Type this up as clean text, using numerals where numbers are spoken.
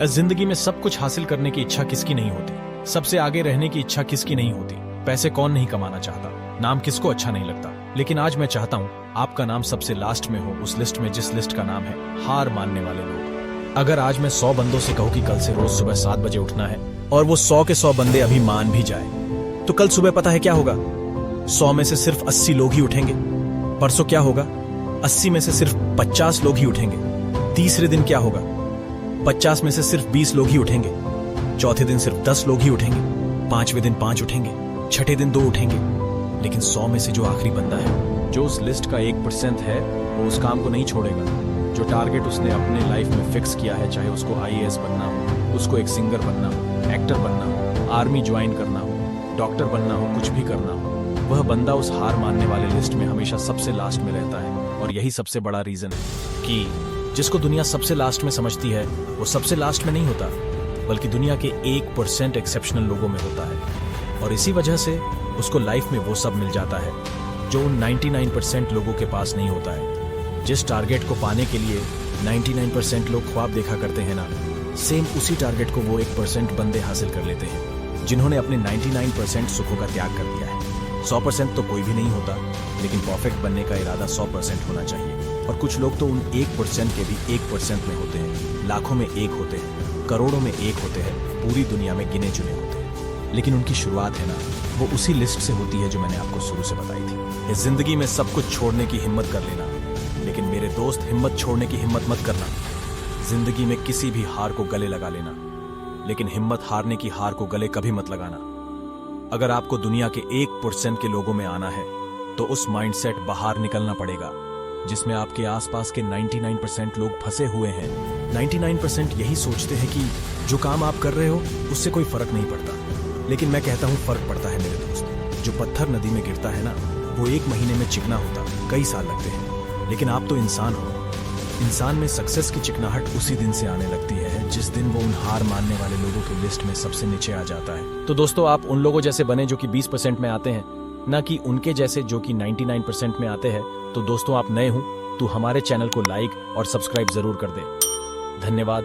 इस जिंदगी में सब कुछ हासिल करने की इच्छा किसकी नहीं होती, सबसे आगे रहने की इच्छा किसकी नहीं होती, पैसे कौन नहीं कमाना चाहता, नाम किसको अच्छा नहीं लगता। लेकिन आज मैं चाहता हूँ आपका नाम सबसे लास्ट में हो, उस लिस्ट में जिस लिस्ट का नाम है हार मानने वाले लोग। अगर आज मैं 100 बंदों से कहूँ कि कल से रोज सुबह 7 बजे उठना है और वो 100 के 100 बंदे अभी मान भी जाए, तो कल सुबह पता है क्या होगा? 100 में से सिर्फ 80 लोग ही उठेंगे। परसों क्या होगा? 80 में से सिर्फ 50 लोग ही उठेंगे। तीसरे दिन क्या होगा? 50 में से सिर्फ 20 लोग ही उठेंगे। चौथे दिन सिर्फ 10 लोग ही उठेंगे। पांचवें दिन 5 उठेंगे। छठे दिन 2 उठेंगे। लेकिन 100 में से जो आखिरी बंदा है, जो उस लिस्ट का 1% है, वो उस काम को नहीं छोड़ेगा जो टारगेट उसने अपने लाइफ में फिक्स किया है। चाहे उसको IAS बनना हो, उसको एक सिंगर बनना हो, एक्टर बनना हो, आर्मी ज्वाइन करना हो, डॉक्टर बनना हो, कुछ भी करना हो, वह बंदा उस हार मानने वाले लिस्ट में हमेशा सबसे लास्ट में रहता है। और यही सबसे बड़ा रीजन है कि जिसको दुनिया सबसे लास्ट में समझती है, वो सबसे लास्ट में नहीं होता, बल्कि दुनिया के 1% एक्सेप्शनल लोगों में होता है। और इसी वजह से उसको लाइफ में वो सब मिल जाता है जो उन 99% लोगों के पास नहीं होता है। जिस टारगेट को पाने के लिए 99% लोग ख्वाब देखा करते हैं ना, सेम उसी टारगेट को वो 1% बंदे हासिल कर लेते हैं जिन्होंने अपने 99% सुखों का त्याग कर दिया है। 100% तो कोई भी नहीं होता, लेकिन परफेक्ट बनने का इरादा 100% होना चाहिए। और कुछ लोग तो उन 1% के भी 1% में होते हैं, लाखों में 1 होते हैं, करोड़ों में 1 होते हैं, पूरी दुनिया में गिने चुने होते हैं। लेकिन उनकी शुरुआत है ना, वो उसी लिस्ट से होती है जो मैंने आपको शुरू से बताई थी। इस जिंदगी में सब कुछ छोड़ने की हिम्मत कर लेना, लेकिन मेरे दोस्त हिम्मत छोड़ने की हिम्मत मत करना। जिंदगी में किसी भी हार को गले लगा लेना, लेकिन हिम्मत हारने की हार को गले कभी मत लगाना। अगर आपको दुनिया के 1% के लोगों में आना है, तो उस माइंडसेट बाहर निकलना पड़ेगा जिसमें आपके आसपास के 99% लोग फंसे हुए हैं। 99% यही सोचते हैं कि जो काम आप कर रहे हो उससे कोई फर्क नहीं पड़ता, लेकिन मैं कहता हूं फर्क पड़ता है मेरे दोस्त। जो पत्थर नदी में गिरता है ना, वो 1 महीने में चिकना होता, कई साल लगते हैं। लेकिन आप तो इंसान हो। इंसान में सक्सेस की चिकनाहट उसी दिन से आने लगती है जिस दिन वो उन हार मानने वाले लोगों की लिस्ट में सबसे नीचे आ जाता है। तो दोस्तों, आप उन लोगों जैसे बने जो कि 20% में आते हैं, ना कि उनके जैसे जो कि 99% में आते हैं। तो दोस्तों, आप नए हो तो हमारे चैनल को लाइक और सब्सक्राइब जरूर कर दें। धन्यवाद।